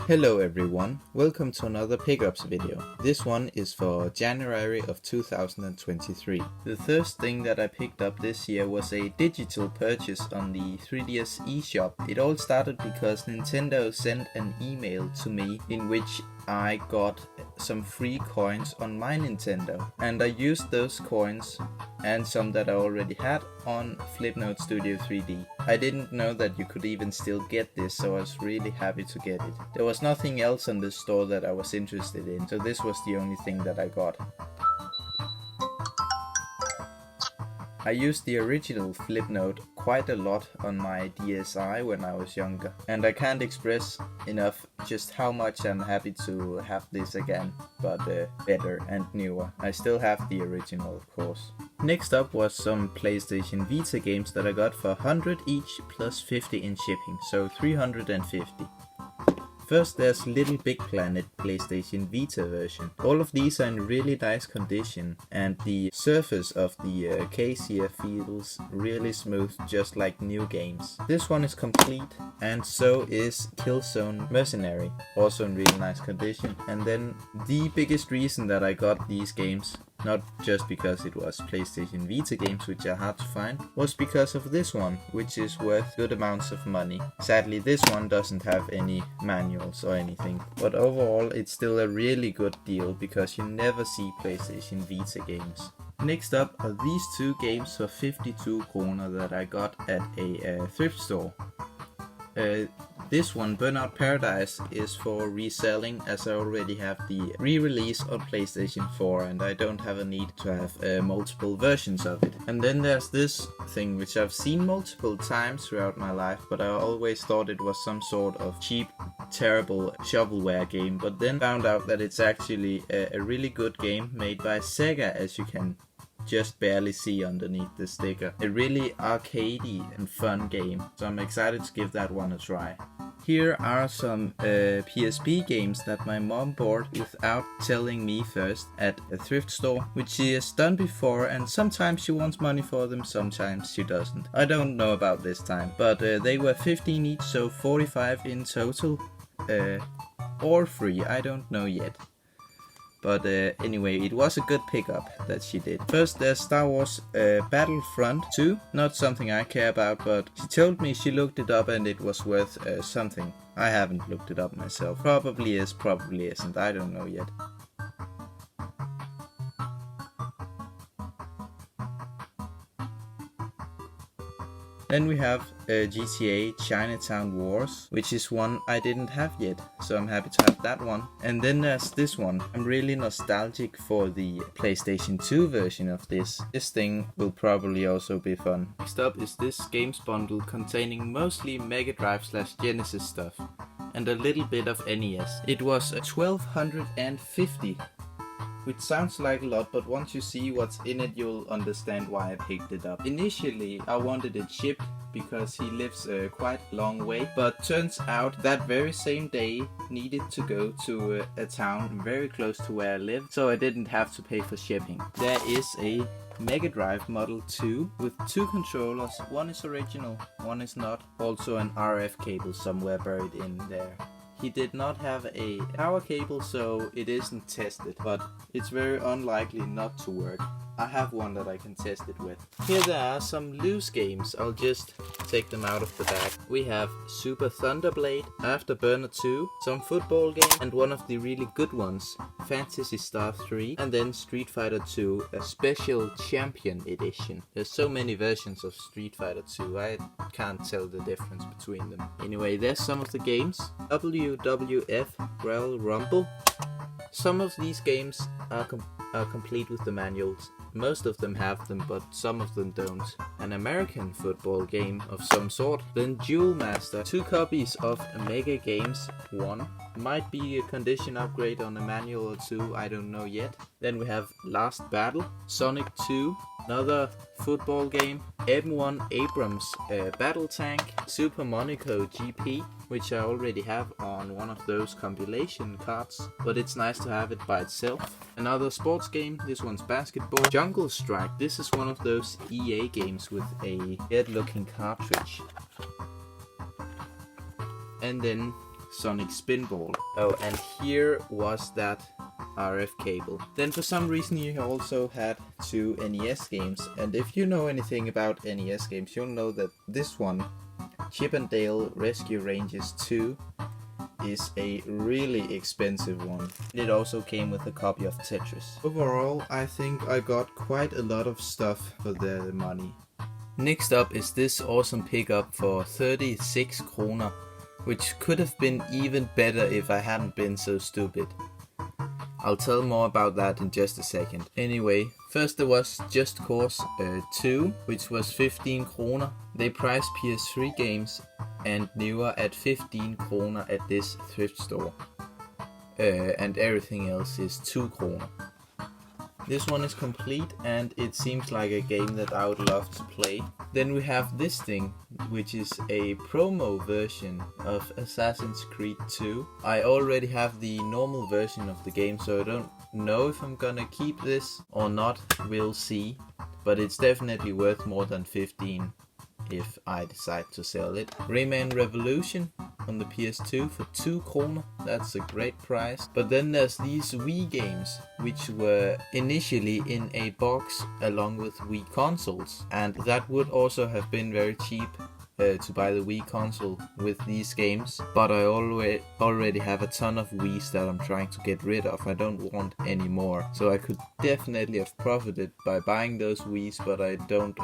Hello everyone, welcome to another pickups video. This one is for January of 2023. The first thing that I picked up this year was a digital purchase on the 3DS eShop. It all started because Nintendo sent an email to me in which I got some free coins on my Nintendo, and I used those coins and some that I already had on Flipnote Studio 3D. I didn't know that you could even still get this, so I was really happy to get it. There was nothing else on the store that I was interested in, so this was the only thing that I got. I used the original Flipnote quite a lot on my DSi when I was younger, and I can't express enough just how much I'm happy to have this again, but better and newer. I still have the original, of course. Next up was some PlayStation Vita games that I got for 100 each plus 50 in shipping, so 350. First there's Little Big Planet PlayStation Vita version. All of these are in really nice condition, and the surface of the case here feels really smooth, just like new games. This one is complete, and so is Killzone Mercenary, also in really nice condition. And then the biggest reason that I got these games, not just because it was PlayStation Vita games, which are hard to find, was because of this one, which is worth good amounts of money. Sadly, this one doesn't have any manuals or anything, but overall it's still a really good deal because you never see PlayStation Vita games. Next up are these two games for 52 kroner that I got at a thrift store. This one, Burnout Paradise, is for reselling, as I already have the re-release on PlayStation 4 and I don't have a need to have multiple versions of it. And then there's this thing which I've seen multiple times throughout my life, but I always thought it was some sort of cheap, terrible shovelware game, but then found out that it's actually a really good game made by Sega, as you can just barely see underneath the sticker. A really arcadey and fun game, so I'm excited to give that one a try. Here are some PSP games that my mom bought without telling me first at a thrift store, which she has done before, and sometimes she wants money for them, sometimes she doesn't. I don't know about this time, but they were 15 each, so 45 in total, or free, I don't know yet. But anyway, it was a good pickup that she did. First there's Star Wars Battlefront 2. Not something I care about, but she told me she looked it up and it was worth something. I haven't looked it up myself. Probably is, probably isn't. I don't know yet. Then we have GTA Chinatown Wars, which is one I didn't have yet, so I'm happy to have that one. And then there's this one. I'm really nostalgic for the PlayStation 2 version of this. This thing will probably also be fun. Next up is this games bundle containing mostly Mega Drive / Genesis stuff and a little bit of NES. It was 1250. Which sounds like a lot, but once you see what's in it, you'll understand why I picked it up. Initially, I wanted it shipped because he lives quite a long way, but turns out that very same day needed to go to a town very close to where I live, so I didn't have to pay for shipping. There is a Mega Drive Model 2 with two controllers. One is original, one is not. Also an RF cable somewhere buried in there. He did not have a power cable, so it isn't tested, but it's very unlikely not to work. I have one that I can test it with. Here there are some loose games. I'll just take them out of the bag. We have Super Thunderblade, Afterburner 2, some football game, and one of the really good ones, Phantasy Star 3, and then Street Fighter 2, a special champion edition. There's so many versions of Street Fighter 2, I can't tell the difference between them. Anyway, there's some of the games. WWF Royal Rumble. Some of these games are complete with the manuals. Most of them have them, but some of them don't. An American football game of some sort. Then Duel Master, 2 copies of Mega Games 1. Might be a condition upgrade on a manual or 2, I don't know yet. Then we have Last Battle, Sonic 2, another football game, M1 Abrams Battle Tank, Super Monaco GP, which I already have on one of those compilation cards, but it's nice to have it by itself. Another sports game, this one's basketball. Jungle Strike, this is one of those EA games with a weird looking cartridge. And then Sonic Spinball. Oh, and here was that RF cable. Then for some reason you also had 2 NES games, and if you know anything about NES games, you'll know that this one, Chip and Dale Rescue Rangers 2, is a really expensive one. It also came with a copy of Tetris. Overall, I think I got quite a lot of stuff for the money. Next up is this awesome pickup for 36 kroner, which could have been even better if I hadn't been so stupid. I'll tell more about that in just a second. Anyway, first there was Just Cause 2, which was 15 kroner. They priced PS3 games and newer at 15 kroner at this thrift store. And everything else is 2 kroner. This one is complete and it seems like a game that I would love to play. Then we have this thing, which is a promo version of Assassin's Creed 2. I already have the normal version of the game, so I don't know if I'm gonna keep this or not. We'll see. But it's definitely worth more than 15 if I decide to sell it. Rayman Revolution on the PS2 for 2 kroner. That's a great price. But then there's these Wii games, which were initially in a box along with Wii consoles, and that would also have been very cheap to buy the Wii console with these games. But I already have a ton of Wiis that I'm trying to get rid of. I don't want any more, so I could definitely have profited by buying those Wiis, but I don't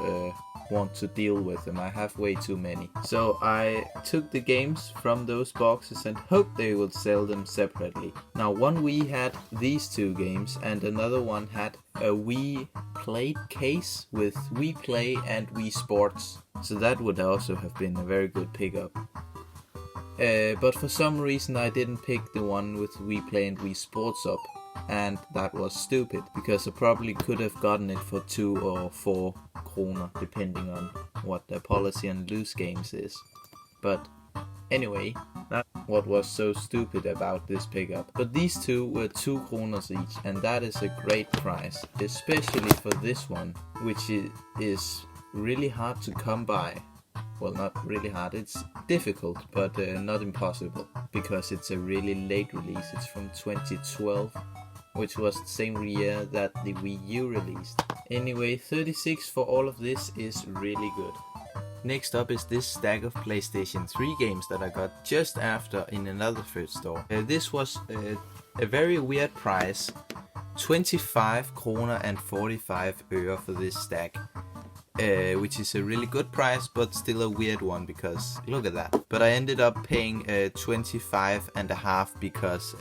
want to deal with them. I have way too many. So I took the games from those boxes and hoped they would sell them separately. Now one Wii had these 2 games and another one had a Wii Play case with Wii Play and Wii Sports. So that would also have been a very good pickup. But for some reason I didn't pick the one with Wii Play and Wii Sports up. And that was stupid, because I probably could have gotten it for 2 or 4 kroner, depending on what the policy on loose games is. But anyway, that's what was so stupid about this pickup. But these 2 were 2 kroners each, and that is a great price, especially for this one, which is really hard to come by. Well, not really hard, it's difficult, but not impossible, because it's a really late release. It's from 2012, which was the same year that the Wii U released. Anyway, 36 for all of this is really good. Next up is this stack of PlayStation 3 games that I got just after in another thrift store. This was a very weird price, 25 kroner and 45 øre for this stack. Which is a really good price, but still a weird one, because look at that. But I ended up paying 25.5 because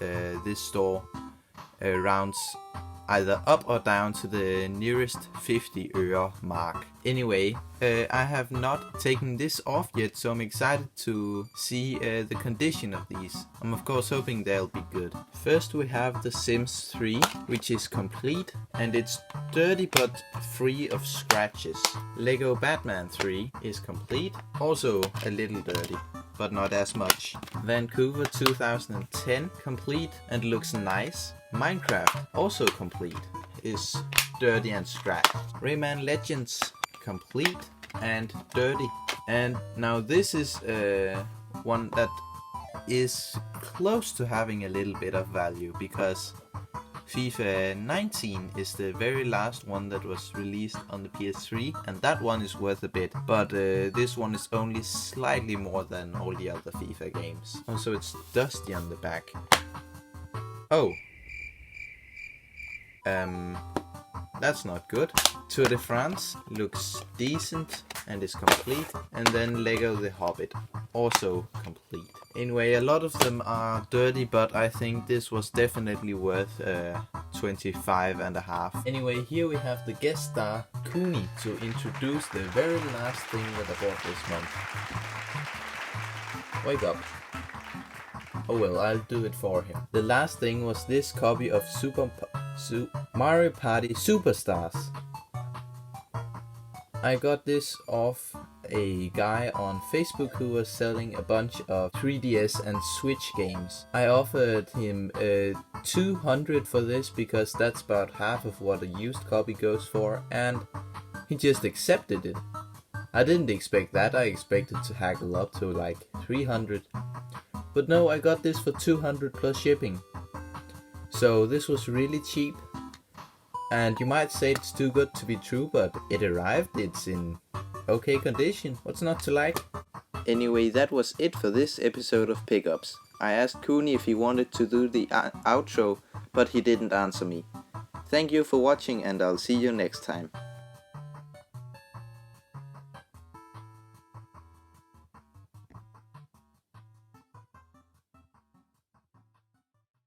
this store rounds either up or down to the nearest 50 øre mark. Anyway, I have not taken this off yet, so I'm excited to see the condition of these. I'm of course hoping they'll be good. First we have The Sims 3, which is complete, and it's dirty but free of scratches. Lego Batman 3 is complete, also a little dirty, but not as much. Vancouver 2010, complete and looks nice. Minecraft, also complete, is dirty and scratched. Rayman Legends, complete and dirty. And now this is one that is close to having a little bit of value, because FIFA 19 is the very last one that was released on the PS3, and that one is worth a bit, but this one is only slightly more than all the other FIFA games. Also, it's dusty on the back. Oh. That's not good. Tour de France looks decent and is complete. And then Lego The Hobbit, also complete. Anyway, a lot of them are dirty, but I think this was definitely worth 25.5. Anyway, here we have the guest star, Kuni, to introduce the very last thing that I bought this month. Wake up. Oh well, I'll do it for him. The last thing was this copy of Mario Party Superstars. I got this off a guy on Facebook who was selling a bunch of 3DS and Switch games. I offered him 200 for this, because that's about half of what a used copy goes for, and he just accepted it. I didn't expect that. I expected to haggle up to like 300. But no, I got this for 200 plus shipping. So this was really cheap. And you might say it's too good to be true, but it arrived, it's in okay condition. What's not to like? Anyway, that was it for this episode of Pickups. I asked Cooney if he wanted to do the outro, but he didn't answer me. Thank you for watching, and I'll see you next time.